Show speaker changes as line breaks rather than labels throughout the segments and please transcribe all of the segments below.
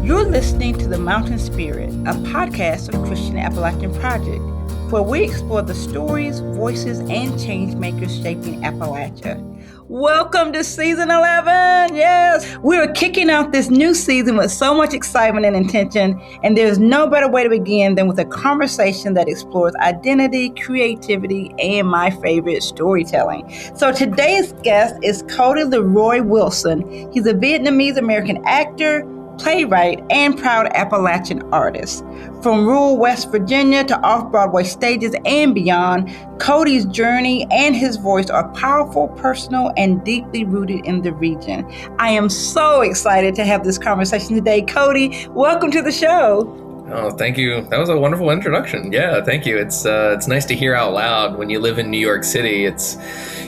You're listening to The Mountain Spirit, a podcast of Christian Appalachian Project, where we explore the stories, voices, and change makers shaping Appalachia. Welcome to season 11. Yes, we're kicking off this new season with so much excitement and intention, and there's no better way to begin than with a conversation that explores identity, creativity, and my favorite, storytelling. So today's guest is Cody LeRoy Wilson. He's a Vietnamese American actor, playwright, and proud Appalachian artist. From rural West Virginia to off-Broadway stages and beyond, Cody's journey and his voice are powerful, personal, and deeply rooted in the region. I am so excited to have this conversation today. Cody, welcome to the show.
Oh, thank you. That was a wonderful introduction. Yeah, thank you. It's nice to hear out loud. When you live in New York City,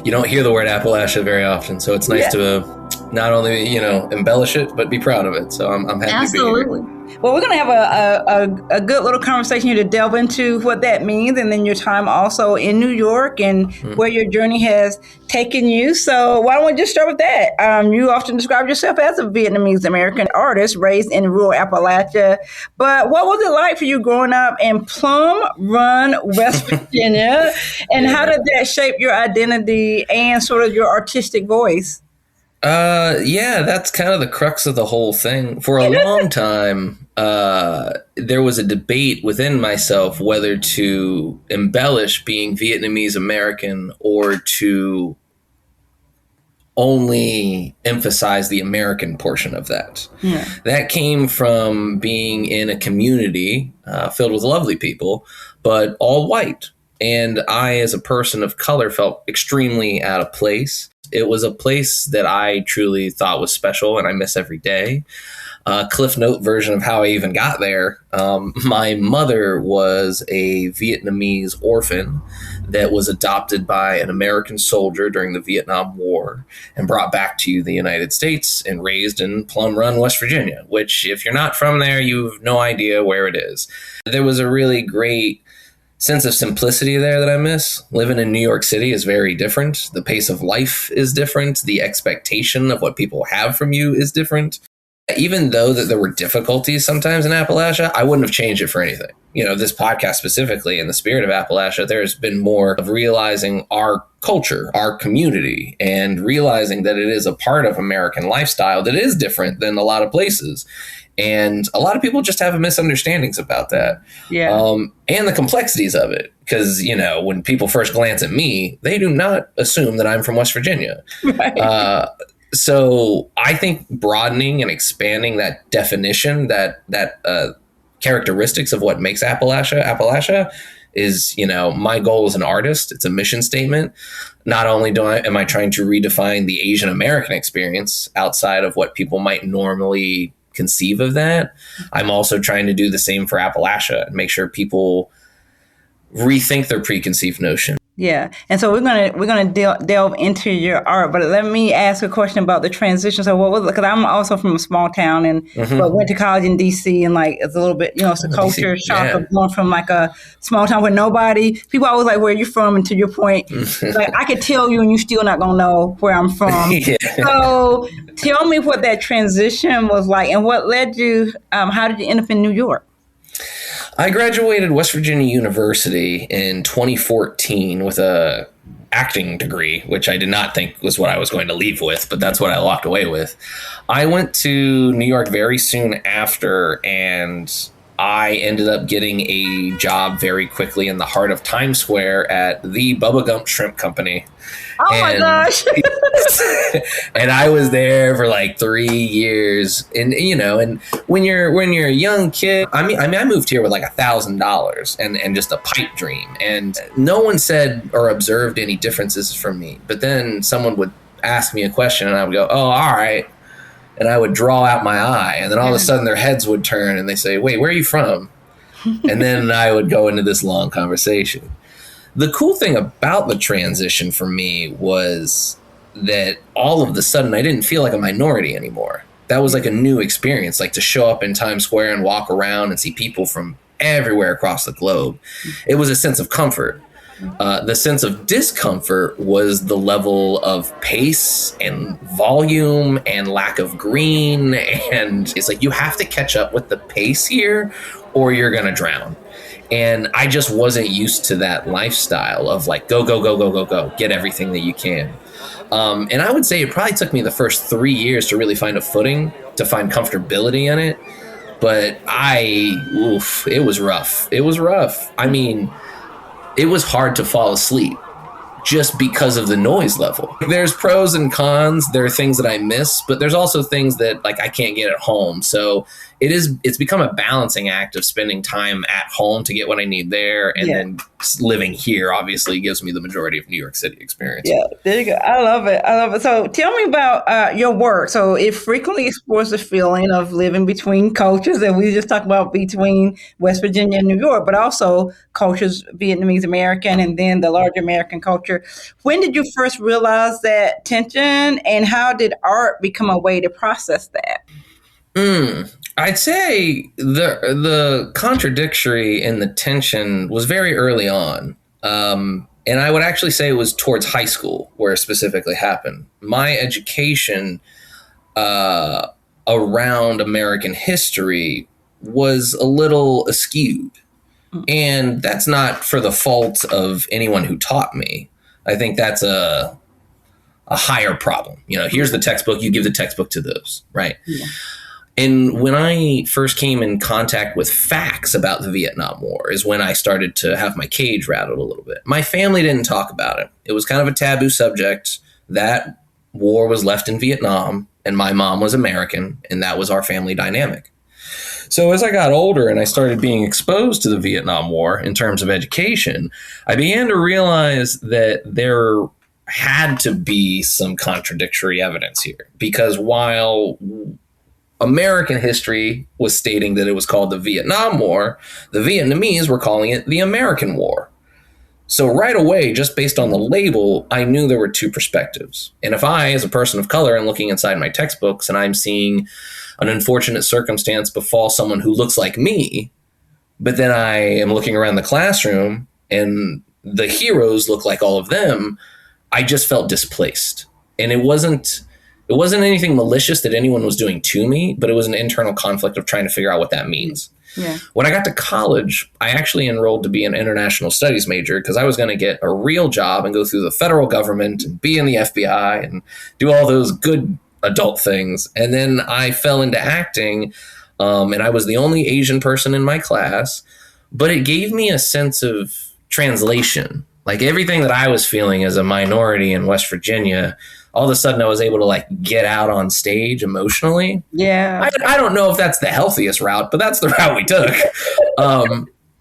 you don't hear the word Appalachia very often, so it's nice to not only, embellish it, but be proud of it. So I'm happy
Absolutely.
to be here.
Well, we're going to have a good little conversation here to delve into what that means, and then your time also in New York and where your journey has taken you. So why don't we just start with that? You often describe yourself as a Vietnamese American artist raised in rural Appalachia. But what was it like for you growing up in Plum Run, West Virginia? And how did that shape your identity and sort of your artistic voice?
That's kind of the crux of the whole thing. For a long time, there was a debate within myself whether to embellish being Vietnamese American or to only emphasize the American portion of that. Yeah. That came from being in a community filled with lovely people, but all white. And I, as a person of color, felt extremely out of place. It was a place that I truly thought was special and I miss every day. Cliff Note version of how I even got there. My mother was a Vietnamese orphan that was adopted by an American soldier during the Vietnam War and brought back to the United States and raised in Plum Run, West Virginia, which if you're not from there, you have no idea where it is. There was a really great sense of simplicity there that I miss. Living in New York City is very different. The pace of life is different. The expectation of what people have from you is different. Even though that there were difficulties sometimes in Appalachia, I wouldn't have changed it for anything. This podcast specifically, in the spirit of Appalachia, there's been more of realizing our culture, our community, and realizing that it is a part of American lifestyle that is different than a lot of places. And a lot of people just have misunderstandings about that. Yeah. And the complexities of it. Because, when people first glance at me, they do not assume that I'm from West Virginia. Right. So I think broadening and expanding that definition, that characteristics of what makes Appalachia is, my goal as an artist. It's a mission statement. Not only am I trying to redefine the Asian American experience outside of what people might normally conceive of that, I'm also trying to do the same for Appalachia and make sure people rethink their preconceived notion.
Yeah, and so we're gonna delve into your art, but let me ask a question about the transition. So what was it? Because I'm also from a small town and went to college in D.C. and it's a little bit, it's a culture DC, shock of going from a small town where people always like, where are you from? And to your point, I could tell you and you still not gonna know where I'm from. Yeah. So tell me what that transition was like and what led you. How did you end up in New York?
I graduated West Virginia University in 2014 with a acting degree, which I did not think was what I was going to leave with, but that's what I walked away with. I went to New York very soon after, and I ended up getting a job very quickly in the heart of Times Square at the Bubba Gump Shrimp Company.
Oh my gosh.
And I was there for 3 years. And, and when you're a young kid, I moved here with $1,000 and just a pipe dream. And no one said or observed any differences from me. But then someone would ask me a question and I would go, oh, all right. And I would draw out my eye. And then all of a sudden their heads would turn and they say, wait, where are you from? And then I would go into this long conversation. The cool thing about the transition for me was that all of a sudden I didn't feel like a minority anymore. That was a new experience, to show up in Times Square and walk around and see people from everywhere across the globe. It was a sense of comfort. The sense of discomfort was the level of pace and volume and lack of green. And it's like, you have to catch up with the pace here or you're going to drown. And I just wasn't used to that lifestyle of like, go, go, go, go, go, go, get everything that you can. And I would say it probably took me the first 3 years to really find a footing, to find comfortability in it. But it was rough. It was rough. I mean, it was hard to fall asleep just because of the noise level. There's pros and cons. There are things that I miss, but there's also things that like I can't get at home. So it's become a balancing act of spending time at home to get what I need there. And then living here obviously gives me the majority of New York City experience.
Yeah, there you go. I love it. I love it. So tell me about your work. So it frequently explores the feeling of living between cultures. And we just talked about between West Virginia and New York, but also cultures, Vietnamese American, and then the larger American culture. When did you first realize that tension, and how did art become a way to process that?
I'd say the contradictory in the tension was very early on. And I would actually say it was towards high school where it specifically happened. My education around American history was a little askewed. And that's not for the fault of anyone who taught me. I think that's a higher problem. You know, here's the textbook, you give the textbook to those, right? Yeah. And when I first came in contact with facts about the Vietnam War is when I started to have my cage rattled a little bit. My family didn't talk about it. It was kind of a taboo subject. That war was left in Vietnam, and my mom was American, and that was our family dynamic. So as I got older and I started being exposed to the Vietnam War in terms of education, I began to realize that there had to be some contradictory evidence here. Because while American history was stating that it was called the Vietnam War, the Vietnamese were calling it the American War. So right away, just based on the label, I knew there were two perspectives. And if I, as a person of color, am looking inside my textbooks and I'm seeing an unfortunate circumstance befall someone who looks like me, but then I am looking around the classroom and the heroes look like all of them, I just felt displaced. And it wasn't anything malicious that anyone was doing to me, but it was an internal conflict of trying to figure out what that means. Yeah. When I got to college, I actually enrolled to be an international studies major because I was going to get a real job and go through the federal government and be in the FBI and do all those good adult things. And then I fell into acting, and I was the only Asian person in my class, but it gave me a sense of translation. Like everything that I was feeling as a minority in West Virginia, all of a sudden I was able to like get out on stage emotionally. Yeah. I don't know if that's the healthiest route, but that's the route we took.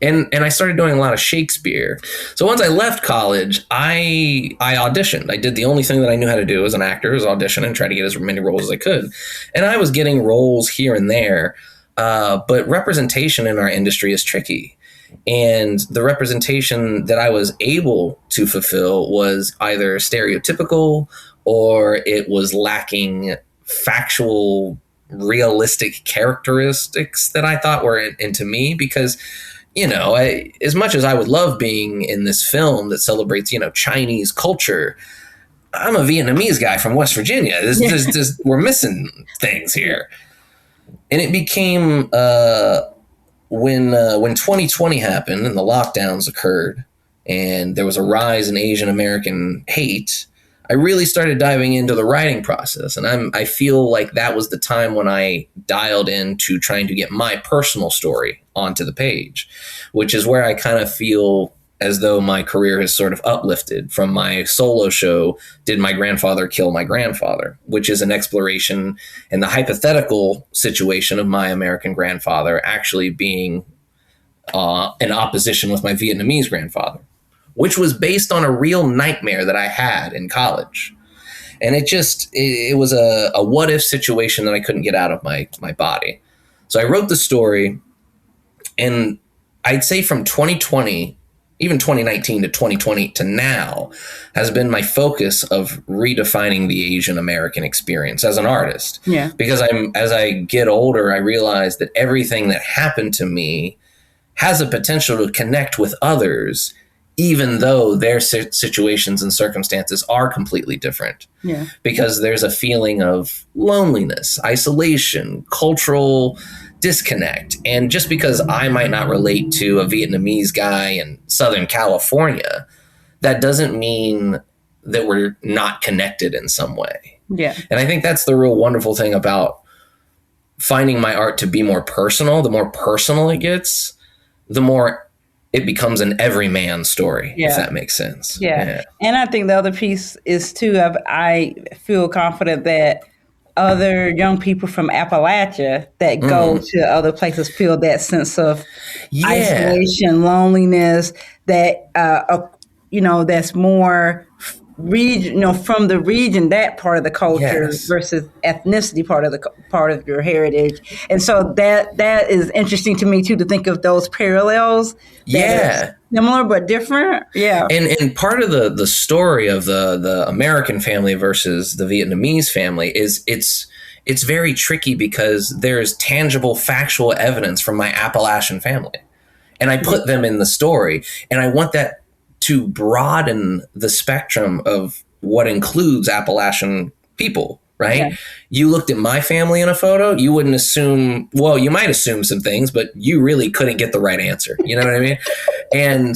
And I started doing a lot of Shakespeare. So once I left college, I auditioned. I did the only thing that I knew how to do as an actor, was audition and try to get as many roles as I could. And I was getting roles here and there. But representation in our industry is tricky. And the representation that I was able to fulfill was either stereotypical or it was lacking factual, realistic characteristics that I thought were into me. Because, you know, as much as I would love being in this film that celebrates, you know, Chinese culture, I'm a Vietnamese guy from West Virginia. We're missing things here. And it became when 2020 happened and the lockdowns occurred and there was a rise in Asian American hate, I really started diving into the writing process. And I feel like that was the time when I dialed into trying to get my personal story onto the page, which is where I kind of feel as though my career has sort of uplifted from my solo show, Did My Grandfather Kill My Grandfather?, which is an exploration in the hypothetical situation of my American grandfather actually being in opposition with my Vietnamese grandfather, which was based on a real nightmare that I had in college. And it was a what if situation that I couldn't get out of my body. So I wrote the story, and I'd say from 2020, even 2019 to 2020 to now, has been my focus of redefining the Asian American experience as an artist. Yeah. Because as I get older, I realize that everything that happened to me has a potential to connect with others even though their situations and circumstances are completely different.
Yeah.
Because there's a feeling of loneliness, isolation, cultural disconnect. And just because I might not relate to a Vietnamese guy in Southern California, that doesn't mean that we're not connected in some way.
Yeah.
And I think that's the real wonderful thing about finding my art to be more personal. The more personal it gets, the more it becomes an everyman story, if that makes sense.
Yeah. And I think the other piece is too, I feel confident that other young people from Appalachia that go to other places feel that sense of isolation, loneliness, that, that's more region, from the region, that part of the culture versus ethnicity part of your heritage. And so that is interesting to me too, to think of those parallels. Similar but different. Yeah.
And part of the story of the American family versus the Vietnamese family is it's very tricky because there's tangible factual evidence from my Appalachian family. And I put them in the story, and I want that to broaden the spectrum of what includes Appalachian people, right? Yeah. You looked at my family in a photo, you wouldn't assume, well, you might assume some things, but you really couldn't get the right answer. You know what I mean? And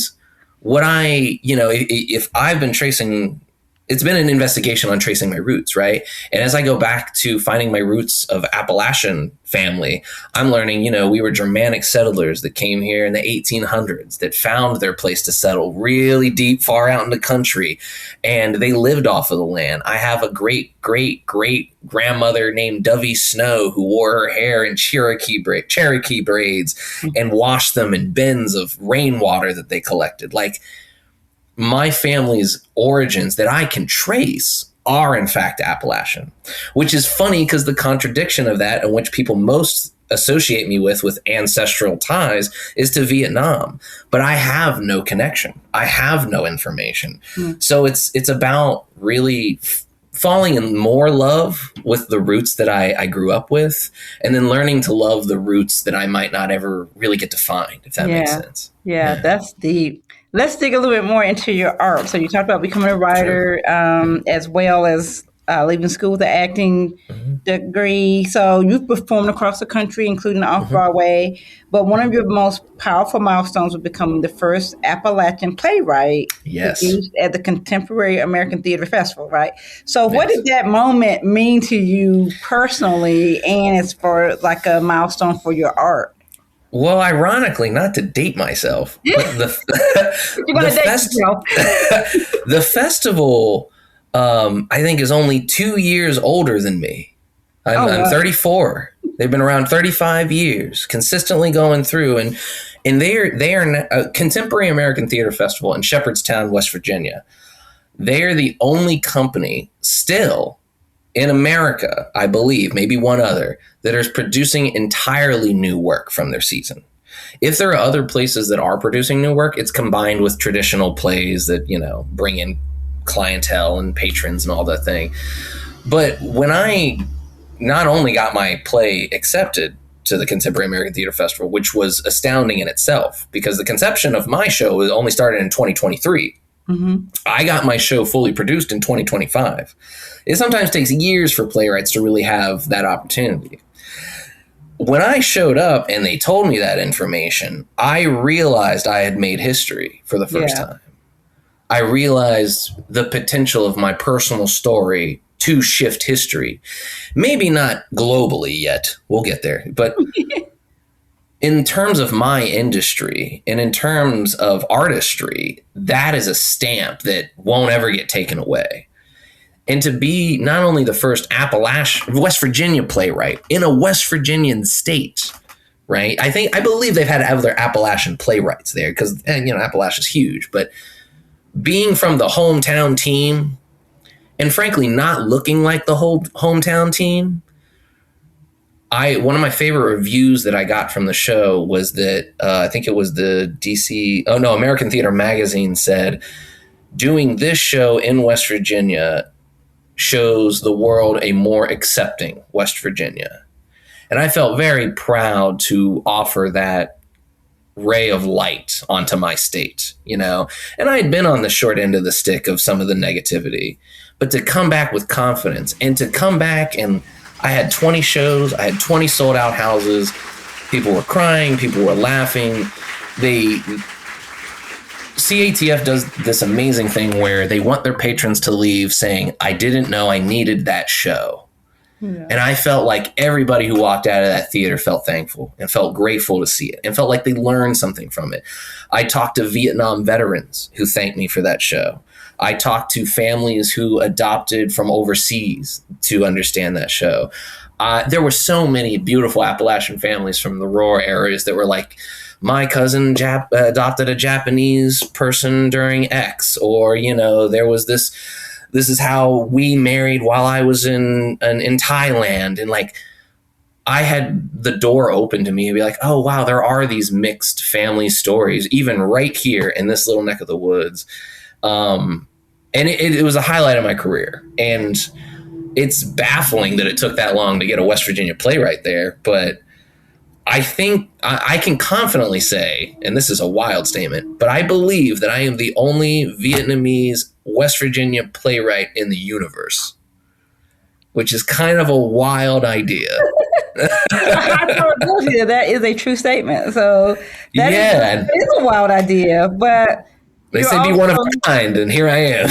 what if I've been tracing, it's been an investigation on tracing my roots, right? And as I go back to finding my roots of Appalachian family, I'm learning, we were Germanic settlers that came here in the 1800s that found their place to settle really deep, far out in the country. And they lived off of the land. I have a great, great, great grandmother named Dovey Snow who wore her hair in Cherokee braids and washed them in bins of rainwater that they collected. Like, my family's origins that I can trace are in fact Appalachian, which is funny because the contradiction of that, and which people most associate me with ancestral ties, is to Vietnam. But I have no connection. I have no information. So it's about really falling in more love with the roots that I grew up with, and then learning to love the roots that I might not ever really get to find, if that makes sense.
Yeah, that's deep. Let's dig a little bit more into your art. So you talked about becoming a writer, as well as leaving school with an acting degree. So you've performed across the country, including off-Broadway. But one of your most powerful milestones was becoming the first Appalachian playwright produced at the Contemporary American Theater Festival, right? So what did that moment mean to you personally, and as for like a milestone for your art?
Well, ironically, not to date myself, but the festival, I think, is only 2 years older than me. I'm 34. They've been around 35 years, consistently going through, and they are a Contemporary American Theater Festival in Shepherdstown, West Virginia. They are the only company still in America, I believe, maybe one other, that is producing entirely new work from their season. If there are other places that are producing new work, it's combined with traditional plays that, bring in clientele and patrons and all that thing. But when I not only got my play accepted to the Contemporary American Theater Festival, which was astounding in itself, because the conception of my show only started in 2023. I got my show fully produced in 2025. It sometimes takes years for playwrights to really have that opportunity. When I showed up and they told me that information, I realized I had made history for the first time. I realized the potential of my personal story to shift history. Maybe not globally yet. We'll get there. But in terms of my industry and in terms of artistry, that is a stamp that won't ever get taken away. And to be not only the first West Virginia playwright in a West Virginian state, right? I believe they've had other Appalachian playwrights there because, Appalachia's huge. But being from the hometown team, and frankly, not looking like the whole hometown team, one of my favorite reviews that I got from the show was that I think it was the American Theater Magazine said, doing this show in West Virginia shows the world a more accepting West Virginia. And I felt very proud to offer that ray of light onto my state, and I had been on the short end of the stick of some of the negativity, but to come back with confidence and to come back, and I had 20 shows, I had 20 sold out houses. People were crying, people were laughing. CATF does this amazing thing where they want their patrons to leave saying, I didn't know I needed that show. Yeah. And I felt like everybody who walked out of that theater felt thankful and felt grateful to see it and felt like they learned something from it. I talked to Vietnam veterans who thanked me for that show. I talked to families who adopted from overseas to understand that show. There were so many beautiful Appalachian families from the rural areas that were like, my cousin adopted a Japanese person during X, or, there was this is how we married while I was in Thailand. And like, I had the door open to me and be like, oh, wow, there are these mixed family stories, even right here in this little neck of the woods. And it was a highlight of my career. And it's baffling that it took that long to get a West Virginia playwright there. But I think I can confidently say, and this is a wild statement, but I believe that I am the only Vietnamese West Virginia playwright in the universe, which is kind of a wild idea.
That is a true statement. So that is a wild idea, but
they say be one of a kind, and here I am.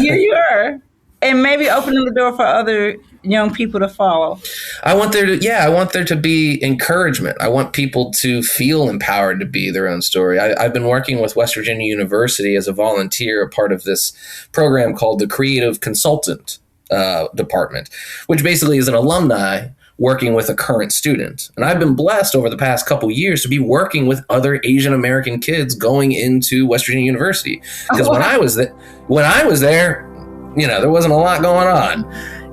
Here you are. And maybe opening the door for other young people to follow.
I want there to be encouragement. I want people to feel empowered to be their own story. I've been working with West Virginia University as a volunteer, a part of this program called the Creative Consultant Department, which basically is an alumni working with a current student. And I've been blessed over the past couple years to be working with other Asian American kids going into West Virginia University. Because when I was there, there wasn't a lot going on.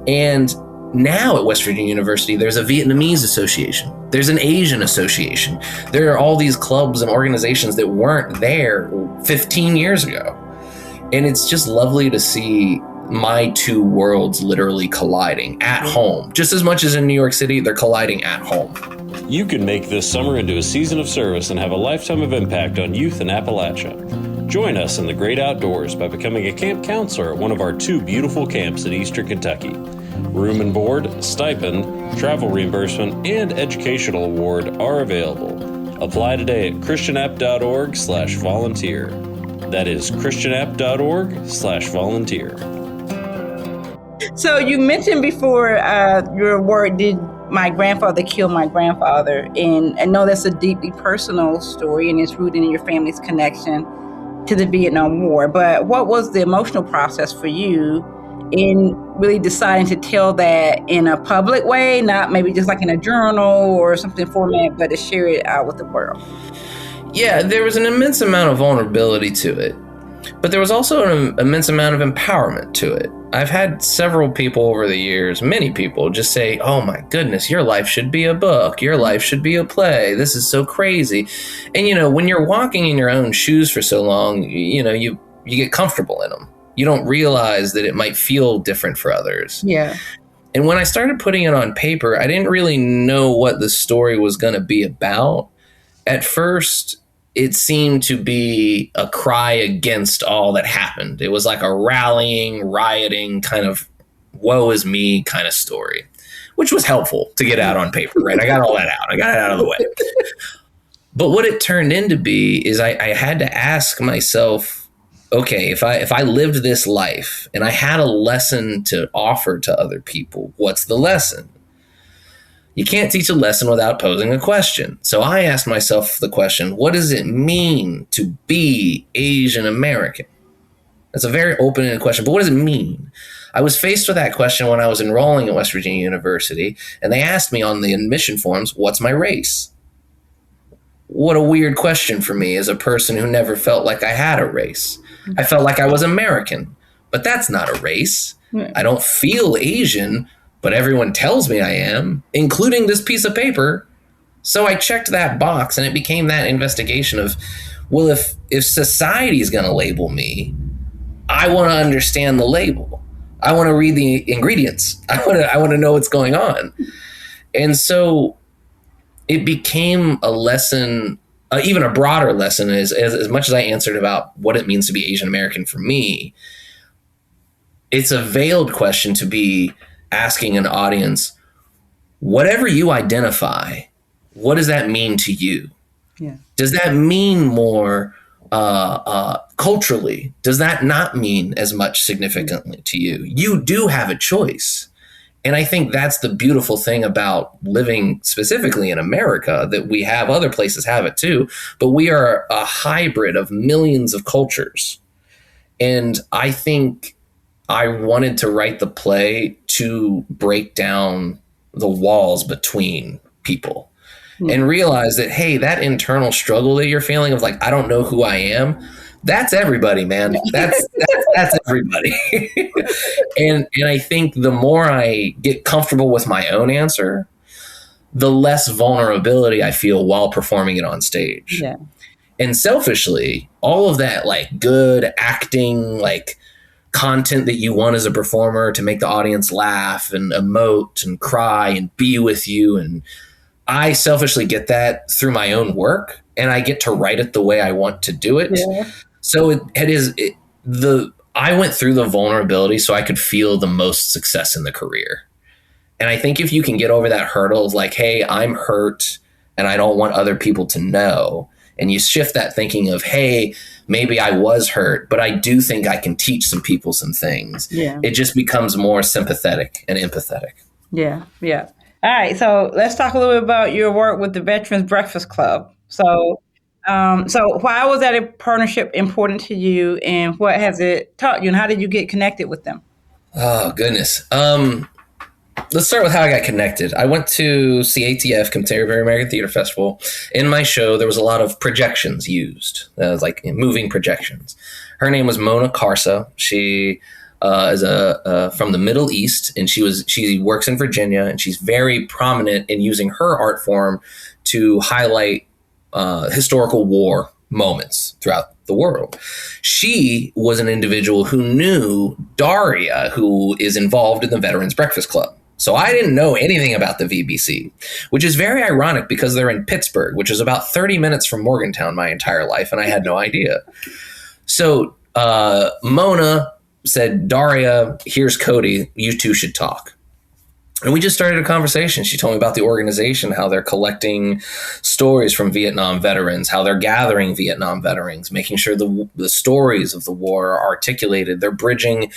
And now at West Virginia University, there's a Vietnamese association. There's an Asian association. There are all these clubs and organizations that weren't there 15 years ago. And it's just lovely to see my two worlds literally colliding at home. Just as much as in New York City, they're colliding at home.
You can make this summer into a season of service and have a lifetime of impact on youth in Appalachia. Join us in the great outdoors by becoming a camp counselor at one of our 2 beautiful camps in Eastern Kentucky. Room and board, stipend, travel reimbursement, and educational award are available. Apply today at christianapp.org/volunteer. That is christianapp.org/volunteer.
So you mentioned before your word, did my grandfather kill my grandfather? And I know that's a deeply personal story and it's rooted in your family's connection to the Vietnam War. But what was the emotional process for you in really deciding to tell that in a public way, not maybe just like in a journal or something format, but to share it out with the world?
Yeah, there was an immense amount of vulnerability to it, but there was also an immense amount of empowerment to it. I've had several people over the years, many people, just say, oh my goodness, your life should be a book. Your life should be a play. This is so crazy. And, when you're walking in your own shoes for so long, you get comfortable in them. You don't realize that it might feel different for others.
Yeah.
And when I started putting it on paper, I didn't really know what the story was going to be about. At first, it seemed to be a cry against all that happened. It was like a rallying, rioting kind of woe is me kind of story, which was helpful to get out on paper, right? I got all that out. I got it out of the way. But what it turned into be is I had to ask myself, okay, if I lived this life and I had a lesson to offer to other people, what's the lesson? You can't teach a lesson without posing a question. So I asked myself the question, what does it mean to be Asian American? That's a very open-ended question, but what does it mean? I was faced with that question when I was enrolling at West Virginia University, and they asked me on the admission forms, what's my race? What a weird question for me as a person who never felt like I had a race. I felt like I was American, but that's not a race. I don't feel Asian, but everyone tells me I am, including this piece of paper. So I checked that box, and it became that investigation of, well, if society is going to label me, I want to understand the label. I want to read the ingredients. I want to know what's going on. And so it became a lesson even a broader lesson is as much as I answered about what it means to be Asian American for me, it's a veiled question to be asking an audience, whatever you identify, what does that mean to you?
Yeah.
Does that mean more culturally? Does that not mean as much significantly to you? You do have a choice. And I think that's the beautiful thing about living specifically in America, that we have, other places have it too, but we are a hybrid of millions of cultures. And I think I wanted to write the play to break down the walls between people and realize that, hey, that internal struggle that you're feeling of like, I don't know who I am, that's everybody, man. That's everybody. and I think the more I get comfortable with my own answer, the less vulnerability I feel while performing it on stage.
Yeah.
And selfishly, all of that like good acting, like content that you want as a performer to make the audience laugh and emote and cry and be with you, and I selfishly get that through my own work, and I get to write it the way I want to do it. Yeah. So I went through the vulnerability so I could feel the most success in the career. And I think if you can get over that hurdle of like, hey, I'm hurt and I don't want other people to know, and you shift that thinking of, hey, maybe I was hurt, but I do think I can teach some people some things. Yeah. It just becomes more sympathetic and empathetic.
Yeah, yeah. All right, so let's talk a little bit about your work with the Veterans Breakfast Club. So why was that a partnership important to you, and what has it taught you, and how did you get connected with them?
Oh, goodness. Let's start with how I got connected. I went to CATF, Contemporary American Theater Festival. In my show, there was a lot of projections used, like moving projections. Her name was Mona Karsa. She is from the Middle East, and she works in Virginia, and she's very prominent in using her art form to highlight historical war moments throughout the world. She was an individual who knew Daria, who is involved in the Veterans Breakfast Club. So I didn't know anything about the VBC, which is very ironic because they're in Pittsburgh, which is about 30 minutes from Morgantown my entire life, and I had no idea. So Mona said, Daria, here's Cody, you two should talk. And we just started a conversation. She told me about the organization, how they're collecting stories from Vietnam veterans, how they're gathering Vietnam veterans, making sure the stories of the war are articulated. They're bridging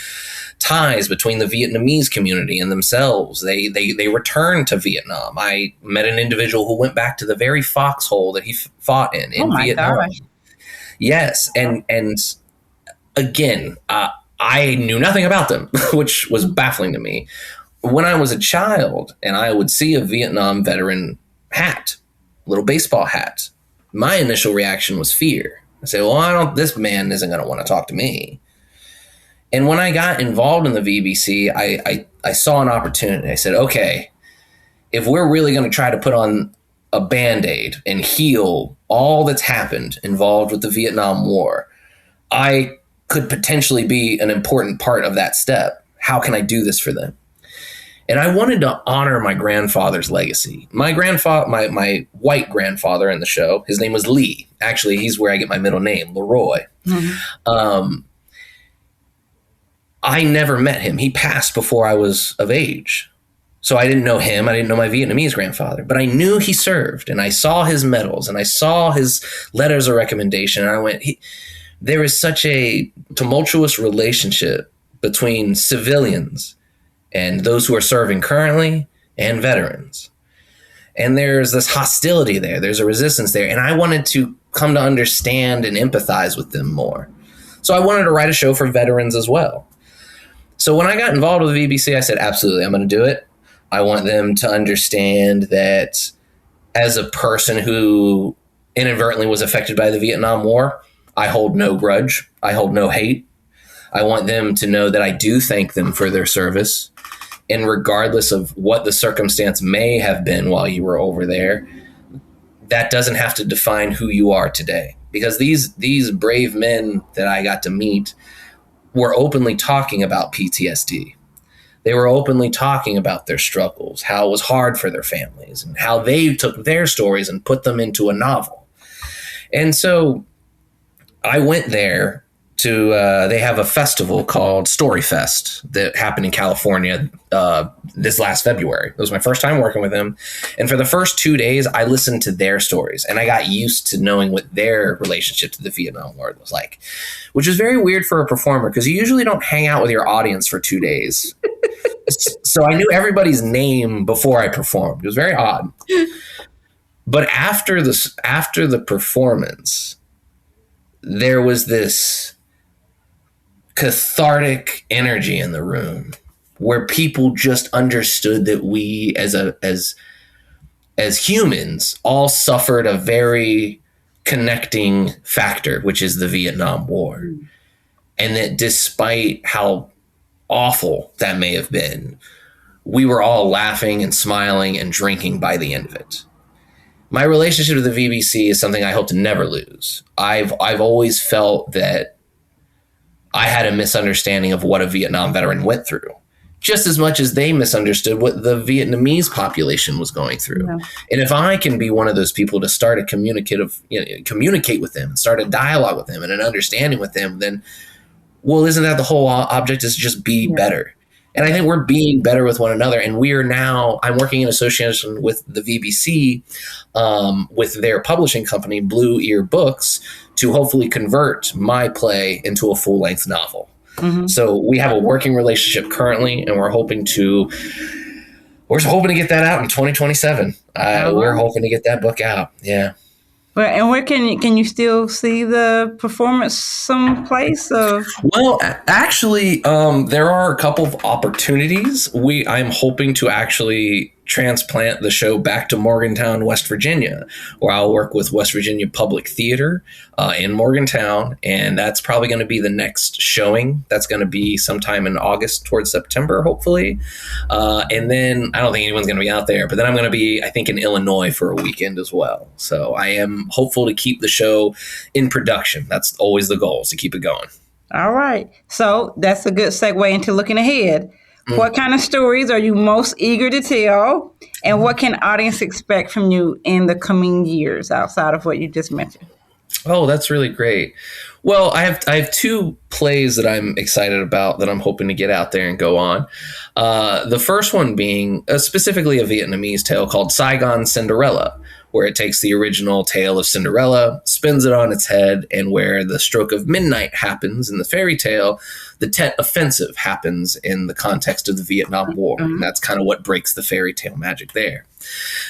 ties between the Vietnamese community and themselves. They returned to Vietnam. I met an individual who went back to the very foxhole that he fought in Vietnam. Gosh. Yes. And again, I knew nothing about them, which was baffling to me. When I was a child and I would see a Vietnam veteran hat, little baseball hat, my initial reaction was fear. I say, well, this man isn't going to want to talk to me. And when I got involved in the VBC, I saw an opportunity. I said, okay, if we're really going to try to put on a Band-Aid and heal all that's happened involved with the Vietnam War, I could potentially be an important part of that step. How can I do this for them? And I wanted to honor my grandfather's legacy. My grandfather, my white grandfather in the show, his name was Lee. Actually, he's where I get my middle name, LeRoy. Mm-hmm. I never met him. He passed before I was of age. So I didn't know him. I didn't know my Vietnamese grandfather. But I knew he served, and I saw his medals, and I saw his letters of recommendation. And I went, there is such a tumultuous relationship between civilians and those who are serving currently and veterans. And there's this hostility there. There's a resistance there. And I wanted to come to understand and empathize with them more. So I wanted to write a show for veterans as well. So when I got involved with the VBC, I said, absolutely, I'm going to do it. I want them to understand that as a person who inadvertently was affected by the Vietnam War, I hold no grudge. I hold no hate. I want them to know that I do thank them for their service. And regardless of what the circumstance may have been while you were over there, that doesn't have to define who you are today. Because these brave men that I got to meet were openly talking about PTSD. They were openly talking about their struggles, how it was hard for their families, and how they took their stories and put them into a novel. And so I went there to, they have a festival called Story Fest that happened in California this last February. It was my first time working with them. And for the first 2 days, I listened to their stories and I got used to knowing what their relationship to the Vietnam War was like, which is very weird for a performer because you usually don't hang out with your audience for 2 days. So I knew everybody's name before I performed. It was very odd. But after the performance, there was this cathartic energy in the room where people just understood that we as humans all suffered a very connecting factor, which is the Vietnam War. And that despite how awful that may have been, we were all laughing and smiling and drinking by the end of it. My relationship to the VBC is something I hope to never lose. I've always felt that I had a misunderstanding of what a Vietnam veteran went through, just as much as they misunderstood what the Vietnamese population was going through. Yeah. And if I can be one of those people to start a communicate with them, start a dialogue with them and an understanding with them, then, well, isn't that the whole object, is just be better? And I think we're being better with one another. And we are now, I'm working in association with the VBC, with their publishing company, Blue Ear Books, to hopefully convert my play into a full-length novel. Mm-hmm. So we have a working relationship currently, and we're hoping to get that out in 2027. We're hoping to get that book out. Yeah.
Well, and where can you still see the performance someplace?
Well, actually, there are a couple of opportunities. I'm hoping to actually transplant the show back to Morgantown, West Virginia, where I'll work with West Virginia Public Theater in Morgantown, and that's probably going to be the next showing. That's going to be sometime in August towards September, hopefully. And then I don't think anyone's going to be out there, but then I'm going to be, I think, in Illinois for a weekend as well. So I am hopeful to keep the show in production. That's always the goal, is to keep it going.
All right. So that's a good segue into looking ahead. What kind of stories are you most eager to tell? And what can audience expect from you in the coming years outside of what you just mentioned?
Oh, that's really great. Well, I have two plays that I'm excited about that I'm hoping to get out there and go on. The first one being specifically a Vietnamese tale called Saigon Cinderella, where it takes the original tale of Cinderella, spins it on its head, and where the stroke of midnight happens in the fairy tale, the Tet Offensive happens in the context of the Vietnam War. And that's kind of what breaks the fairy tale magic there.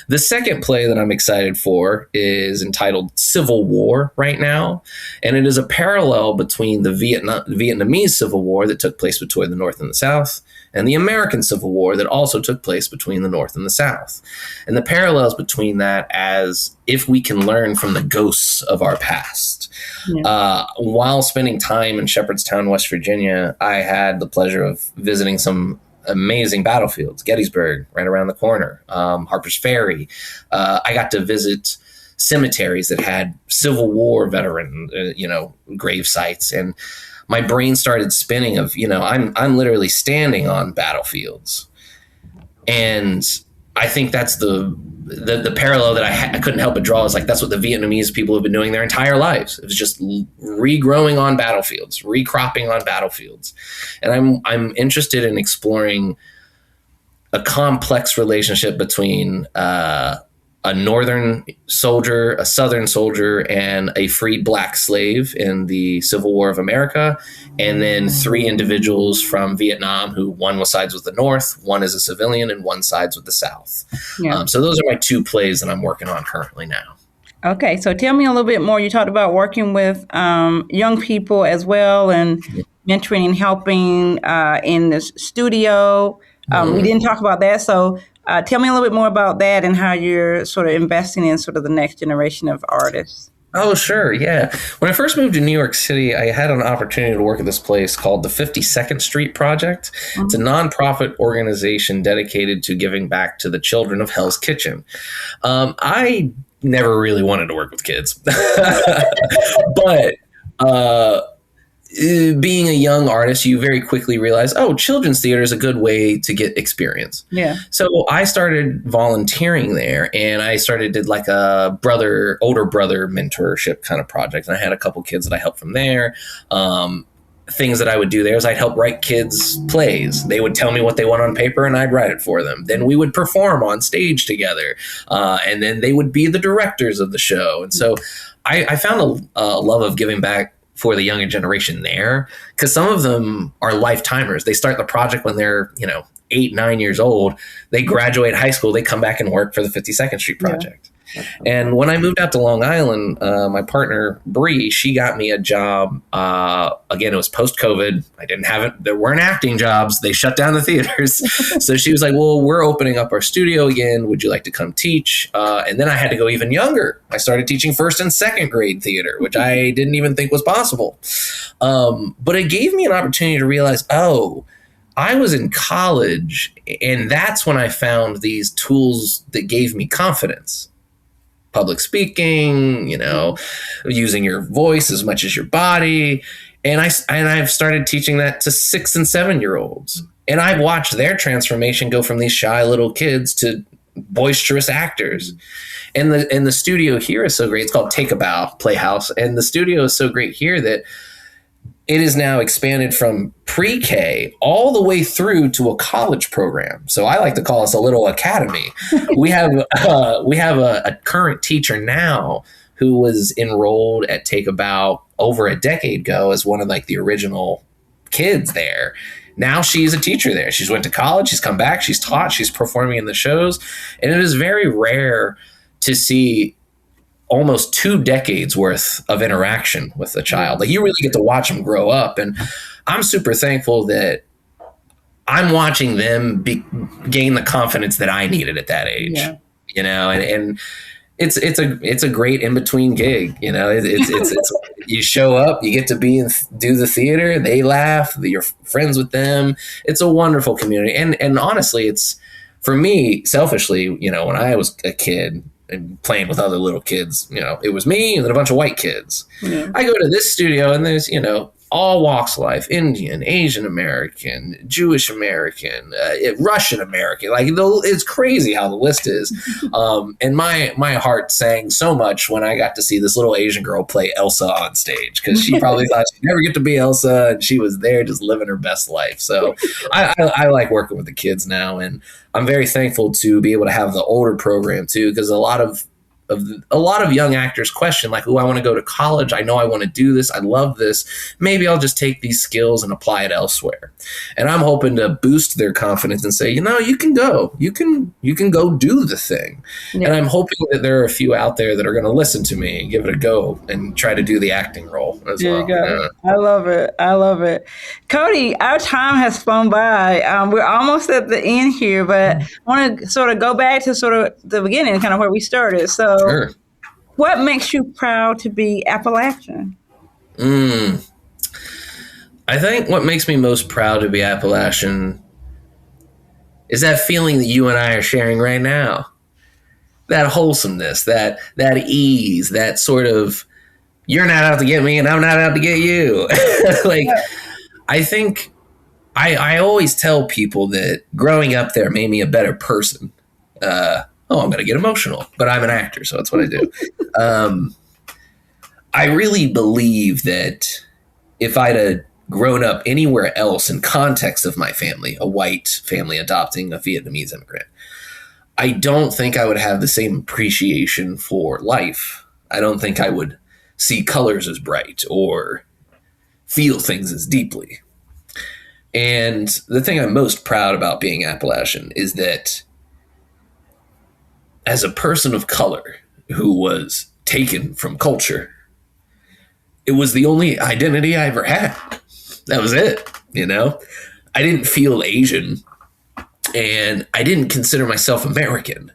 The second play that I'm excited for is entitled Civil War right now, and it is a parallel between the Vietnamese Civil War that took place between the North and the South, and the American Civil War that also took place between the North and the South. And the parallels between that, as if we can learn from the ghosts of our past. Yeah. While spending time in Shepherdstown, West Virginia, I had the pleasure of visiting some amazing battlefields. Gettysburg, right around the corner, Harper's Ferry. I got to visit cemeteries that had Civil War veteran, grave sites, and my brain started spinning of, I'm literally standing on battlefields. And I think that's the parallel that I couldn't help but draw, is like, that's what the Vietnamese people have been doing their entire lives. It was just regrowing on battlefields, recropping on battlefields. And I'm interested in exploring a complex relationship between a northern soldier, a southern soldier, and a freed black slave in the Civil War of America, and then three individuals from Vietnam who one sides with the North, one is a civilian, and one sides with the South. Yeah. So those are my two plays that I'm working on currently now.
Okay, so tell me a little bit more. You talked about working with young people as well, and mentoring and helping in the studio. We didn't talk about that, so tell me a little bit more about that and how you're sort of investing in sort of the next generation of artists.
Oh, sure. Yeah. When I first moved to New York City, I had an opportunity to work at this place called the 52nd Street Project. Mm-hmm. It's a nonprofit organization dedicated to giving back to the children of Hell's Kitchen. I never really wanted to work with kids, but being a young artist, you very quickly realize, children's theater is a good way to get experience.
Yeah.
So I started volunteering there, and I did like a older brother mentorship kind of project. And I had a couple kids that I helped from there. Things that I would do there is I'd help write kids' plays. They would tell me what they want on paper and I'd write it for them. Then we would perform on stage together. And then they would be the directors of the show. And so I found a love of giving back for the younger generation there, because some of them are lifetimers. They start the project when they're, 8, 9 years old. They graduate high school. They come back and work for the 52nd Street Project. Yeah. And when I moved out to Long Island, my partner, Bree, she got me a job. Again, it was post-COVID. I didn't have it. There weren't acting jobs. They shut down the theaters. So she was like, well, we're opening up our studio again. Would you like to come teach? And then I had to go even younger. I started teaching first and second grade theater, which I didn't even think was possible. But it gave me an opportunity to realize, I was in college, and that's when I found these tools that gave me confidence. Public speaking, using your voice as much as your body. And I've started teaching that to 6 and 7-year-olds. And I've watched their transformation go from these shy little kids to boisterous actors. And the studio here is so great. It's called Take a Bow Playhouse. And the studio is so great here that it is now expanded from pre-K all the way through to a college program. So I like to call us a little academy. We have a current teacher now who was enrolled at Take a Bow over a decade ago as one of like the original kids there. Now she's a teacher there. She's went to college. She's come back. She's taught. She's performing in the shows. And it is very rare to see almost 2 decades worth of interaction with a child. Like, you really get to watch them grow up. And I'm super thankful that I'm watching them gain the confidence that I needed at that age, and it's a great in-between gig. It's you show up, you get to do the theater, they laugh, you're friends with them. It's a wonderful community. And honestly, it's, for me, selfishly, when I was a kid, and playing with other little kids, it was me and then a bunch of white kids. Yeah. I go to this studio and there's, all walks of life: Indian, Asian American, Jewish American, Russian American. Like, it's crazy how the list is. And my heart sang so much when I got to see this little Asian girl play Elsa on stage, because she probably thought she'd never get to be Elsa, and she was there just living her best life. So I like working with the kids now, and I'm very thankful to be able to have the older program too, because a lot of young actors question, like, I want to go to college. I know I want to do this. I love this. Maybe I'll just take these skills and apply it elsewhere. And I'm hoping to boost their confidence and say, you can go. You can go do the thing. Yeah. And I'm hoping that there are a few out there that are going to listen to me and give it a go and try to do the acting role as well. You go.
Yeah. I love it. Cody, our time has flown by. We're almost at the end here, but I want to sort of go back to sort of the beginning, kind of where we started. So, sure. What makes you proud to be Appalachian?
I think what makes me most proud to be Appalachian is that feeling that you and I are sharing right now. That wholesomeness, that ease, that sort of, you're not out to get me and I'm not out to get you. I think I always tell people that growing up there made me a better person. I'm going to get emotional, but I'm an actor, so that's what I do. I really believe that if I'd have grown up anywhere else in context of my family, a white family adopting a Vietnamese immigrant, I don't think I would have the same appreciation for life. I don't think I would see colors as bright or feel things as deeply. And the thing I'm most proud about being Appalachian is that as a person of color who was taken from culture, it was the only identity I ever had. That was it, I didn't feel Asian, and I didn't consider myself American,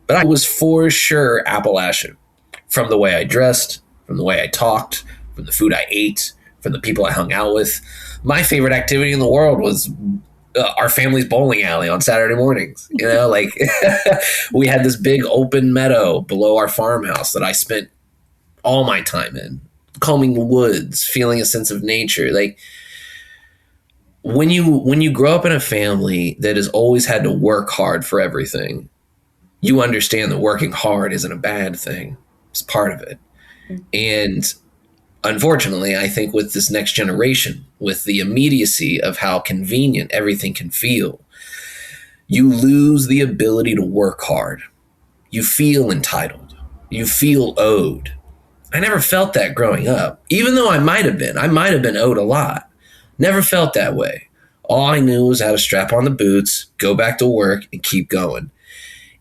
but I was for sure Appalachian, from the way I dressed, from the way I talked, from the food I ate, from the people I hung out with. My favorite activity in the world was our family's bowling alley on Saturday mornings. We had this big open meadow below our farmhouse that I spent all my time in. combing the woods, feeling a sense of nature. Like when you grow up in a family that has always had to work hard for everything, you understand that working hard isn't a bad thing. It's part of it. And unfortunately, I think with this next generation, with the immediacy of how convenient everything can feel, you lose the ability to work hard. You feel entitled. You feel owed. I never felt that growing up, even though I might have been owed a lot. Never felt that way. All I knew was how to strap on the boots, go back to work, and keep going.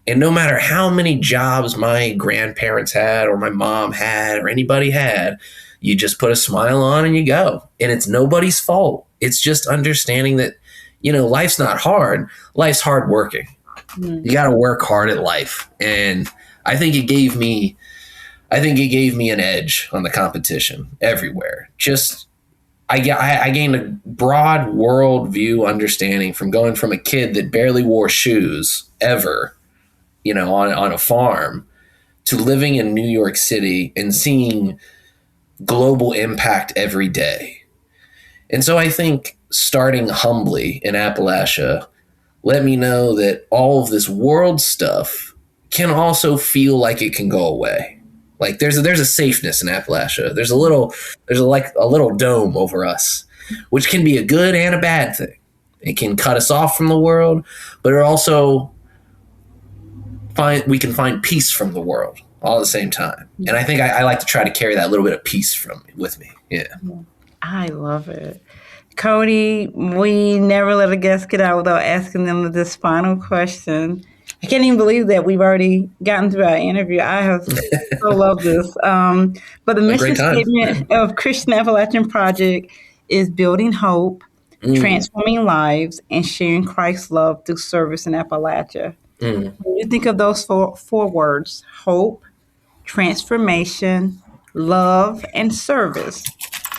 And no matter how many jobs my grandparents had or my mom had or anybody had, you just put a smile on and you go. And it's nobody's fault. It's just understanding that, life's not hard. Life's hard working. You got to work hard at life. And I think it gave me an edge on the competition everywhere. I gained a broad worldview understanding from going from a kid that barely wore shoes ever, on a farm, to living in New York City and seeing global impact every day. And so I think starting humbly in Appalachia let me know that all of this world stuff can also feel like it can go away. Like there's a safeness in Appalachia. There's a little dome over us, which can be a good and a bad thing. It can cut us off from the world, but it also we can find peace from the world all at the same time. And I think I like to try to carry that little bit of peace with me. Yeah.
I love it. Cody, we never let a guest get out without asking them this final question. I can't even believe that we've already gotten through our interview. I have so loved this. But the mission statement of Christian Appalachian Project is building hope, transforming lives, and sharing Christ's love through service in Appalachia. When you think of those four words, hope, transformation, love, and service,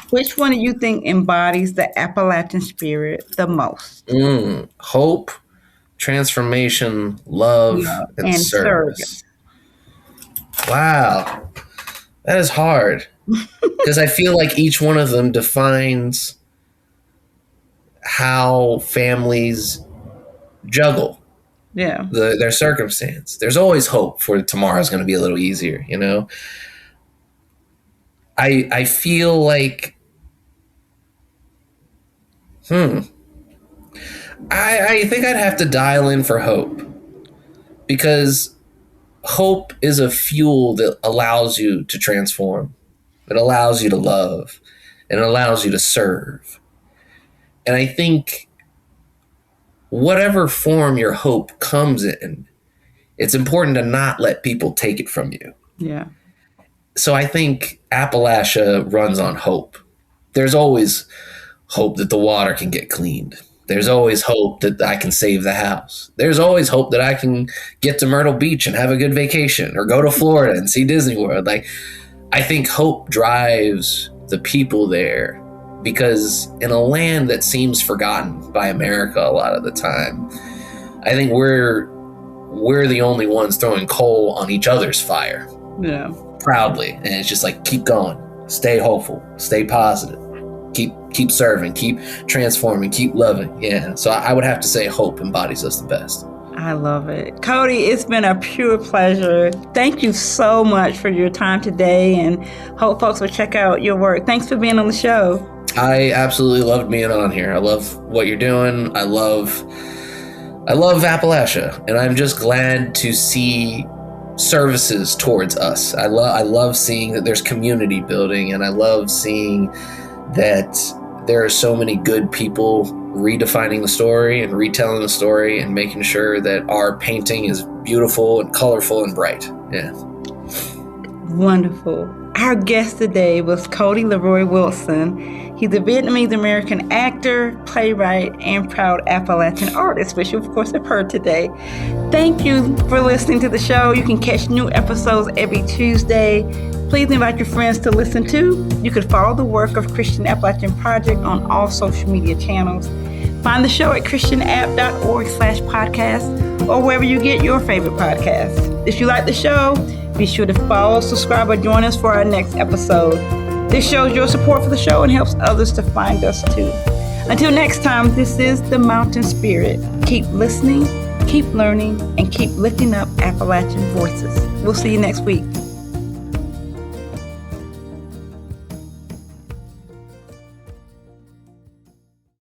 which one do you think embodies the Appalachian spirit the most?
Hope, transformation, love, and service. Wow. That is hard. Because I feel like each one of them defines how families juggle their circumstance. There's always hope for tomorrow's going to be a little easier, I feel like I think I'd have to dial in for hope, because hope is a fuel that allows you to transform. It allows you to love, and it allows you to serve. And I think whatever form your hope comes in, it's important to not let people take it from you.
Yeah.
So I think Appalachia runs on hope. There's always hope that the water can get cleaned. There's always hope that I can save the house. There's always hope that I can get to Myrtle Beach and have a good vacation, or go to Florida and see Disney World. Like, I think hope drives the people there, because in a land that seems forgotten by America a lot of the time, I think we're the only ones throwing coal on each other's fire.
Yeah.
Proudly. And it's just like, keep going, stay hopeful, stay positive, keep serving, keep transforming, keep loving. Yeah. So I would have to say hope embodies us the best.
I love it. Cody, it's been a pure pleasure. Thank you so much for your time today, and hope folks will check out your work. Thanks for being on the show.
I absolutely loved being on here. I love what you're doing. I love Appalachia, and I'm just glad to see services towards us. I love seeing that there's community building, and I love seeing that there are so many good people redefining the story and retelling the story and making sure that our painting is beautiful and colorful and bright. Yeah.
Wonderful. Our guest today was Cody LeRoy Wilson. He's a Vietnamese-American actor, playwright, and proud Appalachian artist, which you, of course, have heard today. Thank you for listening to the show. You can catch new episodes every Tuesday. Please invite your friends to listen too. You can follow the work of Christian Appalachian Project on all social media channels. Find the show at christianapp.org/podcast or wherever you get your favorite podcasts. If you like the show, be sure to follow, subscribe, or join us for our next episode. This shows your support for the show and helps others to find us too. Until next time, this is the Mountain Spirit. Keep listening, keep learning, and keep lifting up Appalachian voices. We'll see you next week.